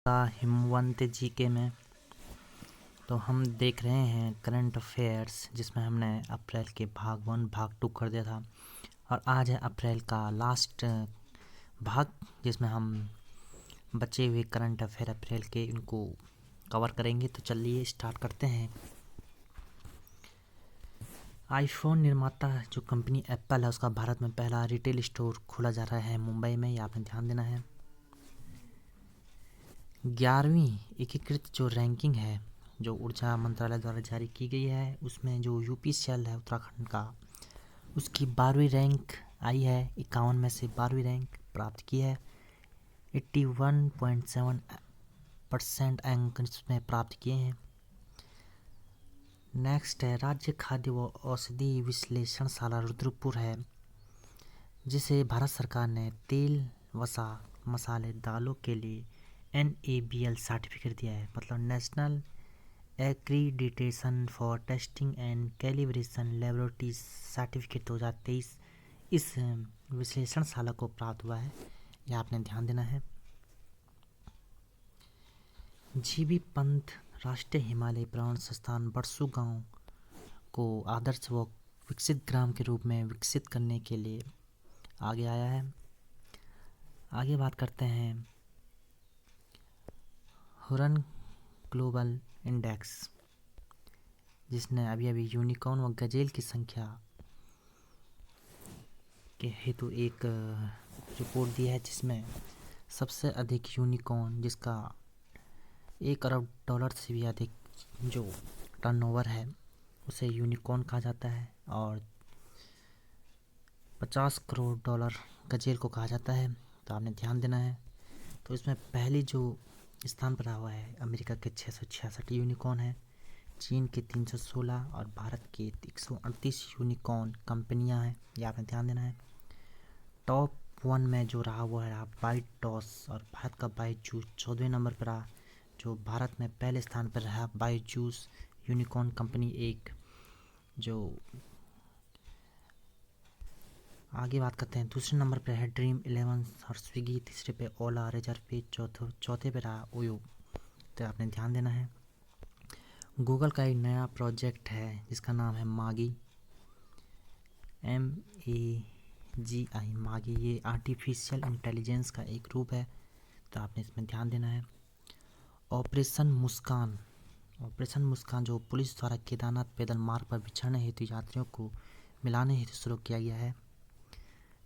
का हिमवंत जी के में तो हम देख रहे हैं करंट अफेयर्स, जिसमें हमने अप्रैल के भाग 1 भाग 2 कर दिया था और आज है अप्रैल का लास्ट भाग, जिसमें हम बचे हुए करंट अफेयर अप्रैल के इनको कवर करेंगे। तो चलिए स्टार्ट करते हैं। आईफोन निर्माता जो कंपनी एप्पल है, उसका भारत में पहला रिटेल स्टोर खोला जा रहा है मुंबई में, ये आपने ध्यान देना है। 11वीं एकीकृत जो रैंकिंग है जो ऊर्जा मंत्रालय द्वारा जारी की गई है, उसमें जो यूपी सेल है उत्तराखंड का, उसकी 12वीं रैंक आई है। 51 में से 12वीं रैंक प्राप्त की है। 81.7% अंक इसमें प्राप्त किए हैं। नेक्स्ट है राज्य खाद्य व औषधि विश्लेषणशाला रुद्रपुर है, जिसे भारत सरकार ने तेल वसा मसाले दालों के लिए NABL सर्टिफिकेट दिया है, मतलब national accreditation for testing and calibration laboratory certificate 2023 इस विश्लेषणशाला को प्राप्त हुआ है, यह आपने ध्यान देना है। जीबी पंत राष्ट्रीय हिमालय पर्यावरण संस्थान बरसू गांव को आदर्श व विकसित ग्राम के रूप में विकसित करने के लिए आगे आया है। आगे बात करते हैं हुरन ग्लोबल इंडेक्स, जिसने अभी यूनिकॉर्न व गजेल की संख्या के हेतु एक रिपोर्ट दी है, जिसमें सबसे अधिक यूनिकॉर्न, जिसका $1 अरब से भी अधिक जो टर्नओवर है, उसे यूनिकॉर्न कहा जाता है, और $50 करोड़ गजेल को कहा जाता है। तो आपने ध्यान देना है। तो इसमें पहली जो स्थान पर रहा हुआ है अमेरिका के 666 यूनिकॉर्न है, चीन के 316 और भारत के 138 यूनिकॉर्न कंपनियां हैं, ये आपने ध्यान देना है। टॉप 1 में जो रहा वो है बाइटॉस, और भारत का बायजूस 14वें नंबर पर रहा, जो भारत में पहले स्थान पर रहा बायजूस यूनिकॉर्न कंपनी एक। जो आगे बात करते हैं, दूसरे नंबर पर है ड्रीम 11 और स्विगी, तीसरे पे ओला, रिजर्व पे चौथे पे रहा ओयो। तो आपने ध्यान देना है। गूगल का एक नया प्रोजेक्ट है जिसका नाम है मागी, MAGI मागी। ये आर्टिफिशियल इंटेलिजेंस का एक रूप है, तो आपने इसमें ध्यान देना है। ऑपरेशन मुस्कान जो पुलिस द्वारा केदारनाथ पैदल मार्ग पर बिछड़ने हेतु यात्रियों को मिलाने हेतु शुरू किया गया है,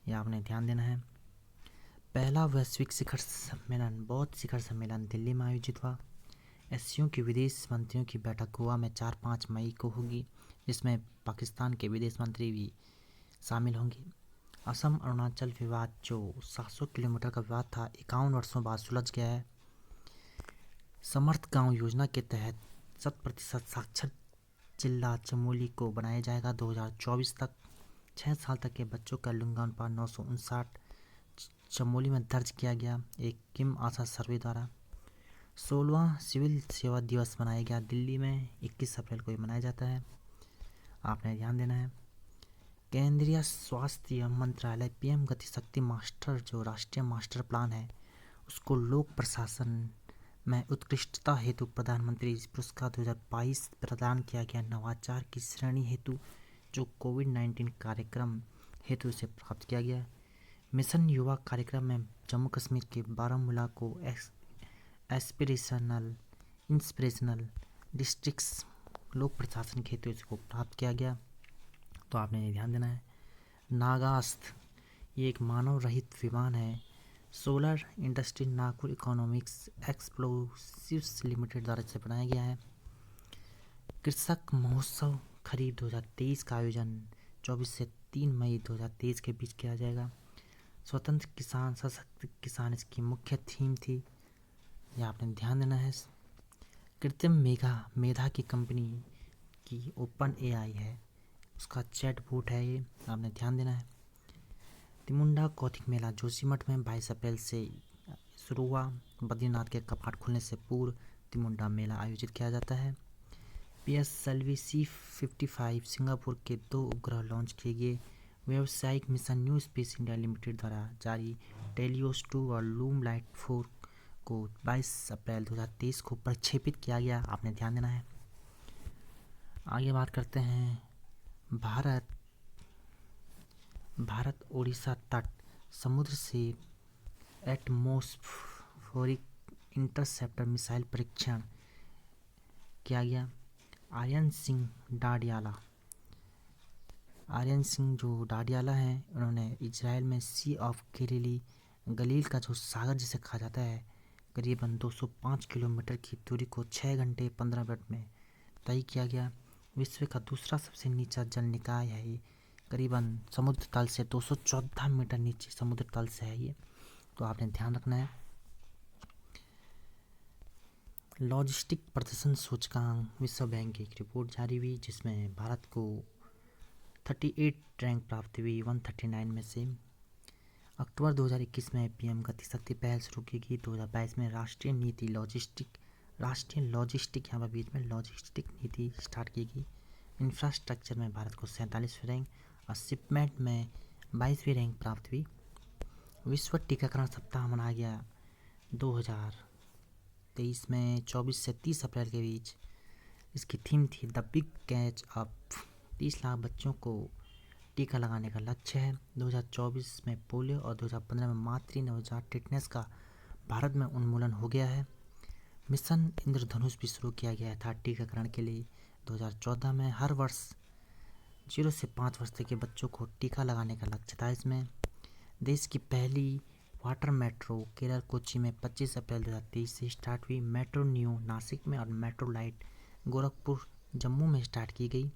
यह आपने ध्यान देना है। पहला वैश्विक शिखर सम्मेलन बौद्ध शिखर सम्मेलन दिल्ली में आयोजित हुआ। एससीओ की विदेश मंत्रियों की बैठक गोवा में 4-5 मई को होगी, जिसमें पाकिस्तान के विदेश मंत्री भी शामिल होंगे। असम अरुणाचल विवाद जो 700 किलोमीटर का विवाद था, 51 वर्षों बाद सुलझ गया है। समर्थ गांव योजना के तहत 100% साक्षर जिला चमोली को बनाया जाएगा 2024 तक। 6 साल तक के बच्चों का लिंगानुपात 959 चमोली में दर्ज किया गया एक किम आशा सर्वे द्वारा। 16वां सिविल सेवा दिवस मनाया गया दिल्ली में, 21 अप्रैल को ये मनाया जाता है, आपने ध्यान देना है। केंद्रीय स्वास्थ्य मंत्रालय PM गति शक्ति मास्टर जो राष्ट्रीय मास्टर प्लान है, उसको लोक प्रशासन में उत्कृष्टता हेतु प्रधानमंत्री पुरस्कार 2022 प्रदान किया गया। नवाचार की श्रेणी हेतु जो कोविड-19 कार्यक्रम हेतु से प्राप्त किया गया। मिशन युवा कार्यक्रम में जम्मू कश्मीर के बारामूला को इंस्पिरेशनल डिस्ट्रिक्ट्स लोक प्रशासन के हेतु इसको प्राप्त किया गया, तो आपने ये ध्यान देना है। नागास्थ ये एक मानव रहित विमान है, solar industry Nagpur economics explosives limited द्वारा इसे बनाया गया है। कृषक महोत्सव खरीफ 2023 का आयोजन 24 से 3 मई 2023 के बीच किया जाएगा। स्वतंत्र किसान सशक्त किसान इसकी मुख्य थीम थी, यह आपने ध्यान देना है। कृत्रिम मेधा की कंपनी की OpenAI है, उसका चैट बोट है, ये आपने ध्यान देना है। तिमुंडा कौथिग मेला जोशीमठ में 22 अप्रैल से शुरू हुआ। बद्रीनाथ के कपाट खुलने से पूर्व तिमुंडा मेला आयोजित किया जाता है। PSLV C-55 सिंगापुर के 2 उपग्रह लॉन्च किए गए। व्यावसायिक mission new space India limited द्वारा जारी टेलियोस 2 और लूम लाइट 4 को 22 अप्रैल 2023 को प्रक्षेपित किया गया। आपने ध्यान देना है। आगे बात करते हैं भारत ओडिशा तट समुद्र से एटमॉस्फेरिक इंटरसेप्टर मिसाइल परीक्षण किया गया। आर्यन सिंह जो डाडियाला हैं, उन्होंने इजराइल में सी ऑफ गलील का जो सागर जिसे कहा जाता है, करीबन 205 किलोमीटर की दूरी को 6 घंटे 15 मिनट में तय किया गया। विश्व का दूसरा सबसे नीचा जल निकाय है ये, करीबन समुद्र तल से 214 मीटर नीचे समुद्र तल से है ये, तो आपने ध्यान रखना है। लॉजिस्टिक प्रदर्शन सूचकांक विश्व बैंक की एक रिपोर्ट जारी हुई, जिसमें भारत को 38 रैंक प्राप्त हुई 139 में से। अक्टूबर 2021 में पीएम गति शक्ति पहल शुरू की गई। 2022 में राष्ट्रीय लॉजिस्टिक यहाँ पर बीच में लॉजिस्टिक नीति स्टार्ट की गई। इंफ्रास्ट्रक्चर में भारत को 47वीं रैंक और शिपमेंट में 22वीं रैंक प्राप्त हुई। विश्व टीकाकरण सप्ताह मनाया गया 2023 में 24 से 30 अप्रैल के बीच। इसकी थीम थी the big catch up. 30 lakh बच्चों को टीका लगाने का लक्ष्य है। 2024 में पोलियो और 2015 में मातृ नवजात टिटनेस का भारत में उन्मूलन हो गया है। मिशन इंद्रधनुष भी शुरू किया गया था टीकाकरण के लिए 2014 में। हर वर्ष 0 से 5 वर्ष तक के बच्चों को टीका लगाने का लक्ष्य था इसमें। देश की पहली वाटर मेट्रो केरल कोच्चि में 25 अप्रैल 2023 से स्टार्ट हुई। मेट्रो न्यू नासिक में और मेट्रो लाइट गोरखपुर जम्मू में स्टार्ट की गई।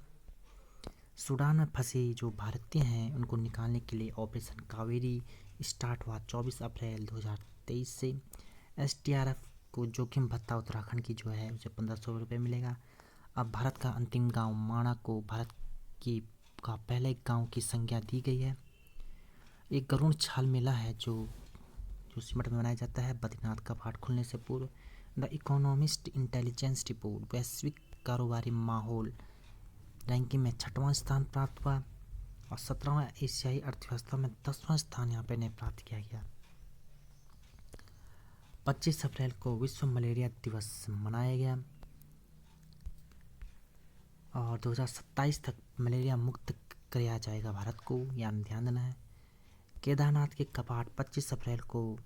सूडान में फंसे जो भारतीय हैं उनको निकालने के लिए ऑपरेशन कावेरी स्टार्ट हुआ 24 अप्रैल 2023 से। एसडीआरएफ को जोखिम भत्ता उत्तराखंड की जो है उसे 1500 रुपये मिलेगा। अब भारत का अंतिम गांव माणा को भारत का पहले गांव की संज्ञा दी गई है। एक गरुड़ छाल मेला है जो सिमट में मनाया जाता है बद्रीनाथ का पहाड़ खुलने से पूर्व। द इकोनॉमिस्ट इंटेलिजेंस रिपोर्ट वैश्विक कारोबारी माहौल रैंकिंग में 6वां स्थान प्राप्त हुआ और 17वां एशियाई अर्थव्यवस्था में 10वां स्थान यहाँ पे प्राप्त किया गया। 25 अप्रैल को विश्व मलेरिया दिवस मनाया गया और 2027 तक मलेरिया मुक्त किया जाएगा भारत को, यह ध्यान देना है। केदारनाथ के कपाट 25 अप्रैल को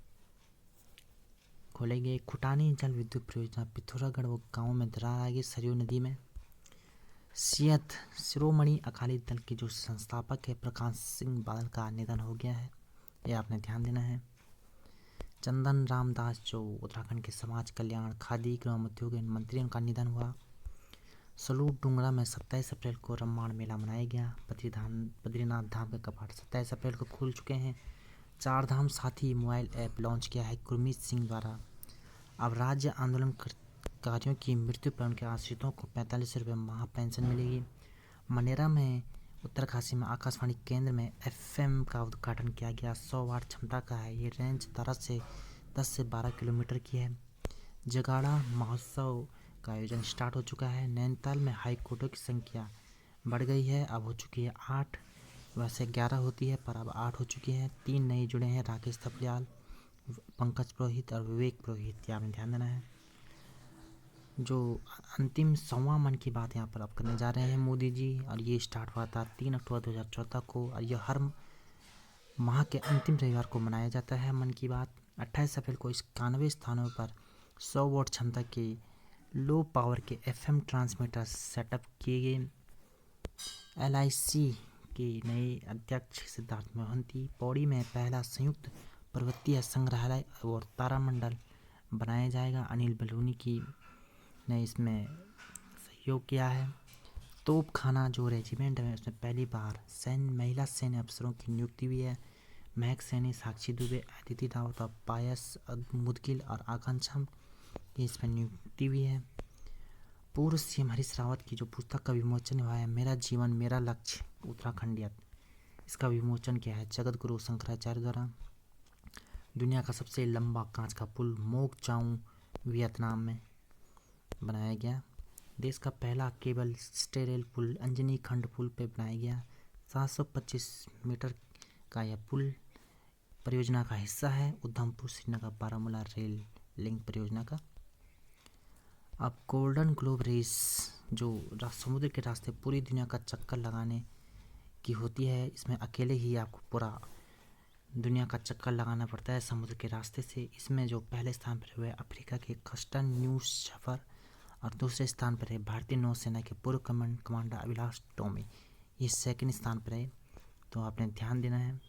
खोलेंगे। खुटानी जल विद्युत परियोजना पिथौरागढ़ वो गाँव में दरार आ गई सरयू नदी में। शिरोमणि अकाली दल के जो संस्थापक है प्रकाश सिंह बादल का निधन हो गया है, यह आपने ध्यान देना है। चंदन रामदास जो उत्तराखंड के समाज कल्याण खादी ग्राम उद्योग मंत्री, उनका निधन हुआ। सलूट डूंगरा में 27 अप्रैल को रम्माण मेला मनाया गया। बद्रीनाथ धाम के कपाट 27 अप्रैल को खुल चुके हैं। 4 धाम साथी मोबाइल ऐप लॉन्च किया है गुरमीत सिंह द्वारा। अब राज्य आंदोलनकारियों की मृत्यु पर उनके आश्रितों को 45 रुपये माह पेंशन मिलेगी। मनेरा में उत्तरकाशी में आकाशवाणी केंद्र में एफएम का उद्घाटन किया गया। 100 वाट क्षमता का है ये रेंज 10 से 12 किलोमीटर की है। जगाड़ा महोत्सव का आयोजन स्टार्ट हो चुका है। नैनीताल में हाई कोर्टों की संख्या बढ़ गई है, अब हो चुकी है 8। वैसे 11 होती है पर अब 8 हो चुकी है। 3 नए जुड़े हैं, राकेश थपलियाल, पंकज पुरोहित और विवेक पुरोहित, यहाँ में ध्यान देना है। जो अंतिम 100वां मन की बात यहाँ पर अब करने जा रहे हैं मोदी जी, और ये स्टार्ट हुआ था 3 अक्टूबर 2014 को और यह हर माह के अंतिम रविवार को मनाया जाता है मन की बात। 28 अप्रैल को 91 स्थानों पर 100 वोट क्षमता के लो पावर के एफएम ट्रांसमीटर सेटअप किए गए। एलआईसी के नए अध्यक्ष सिद्धार्थ मोहंती। पौड़ी में पहला संयुक्त पर्वतीय संग्रहालय और तारामंडल बनाया जाएगा। अनिल बलूनी ने इसमें सहयोग किया है। तोपखाना जो रेजिमेंट है उसमें पहली बार महिला सैन्य अफसरों की नियुक्ति हुई है। महक सैनी, साक्षी दुबे, अदिति रावत और पायस मुदगिल और आकांक्षा की इसमें नियुक्ति हुई है। पूर्व सीएम हरीश रावत की जो पुस्तक का विमोचन हुआ है मेरा जीवन मेरा लक्ष्य उत्तराखंडियत, इसका विमोचन किया है जगत गुरु शंकराचार्य द्वारा। दुनिया का सबसे लंबा कांच का पुल मोक चाऊ वियतनाम में बनाया गया। देश का पहला केबल स्टेरेल पुल अंजनी खंड पुल पे बनाया गया। 725 मीटर का यह पुल परियोजना का हिस्सा है। उधमपुर श्रीनगर बारामूला रेल लिंक परियोजना का। अब गोल्डन ग्लोब रेस जो समुद्र के रास्ते पूरी दुनिया का चक्कर लगाने की होती है, इसमें अकेले ही आपको पूरा दुनिया का चक्कर लगाना पड़ता है समुद्र के रास्ते से। इसमें जो पहले स्थान पर हुए अफ्रीका के कस्टन न्यूज शफर और दूसरे स्थान पर है भारतीय नौसेना के पूर्व कमांडर अभिलाष टोमी, ये सेकंड स्थान पर है, तो आपने ध्यान देना है।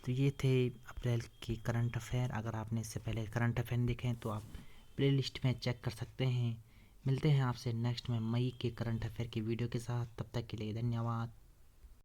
तो ये थे अप्रैल की करंट अफेयर। अगर आपने इससे पहले करंट अफेयर देखें तो आप प्ले लिस्ट में चेक कर सकते हैं। मिलते हैं आपसे नेक्स्ट में मई के करंट अफेयर की वीडियो के साथ, तब तक के लिए धन्यवाद।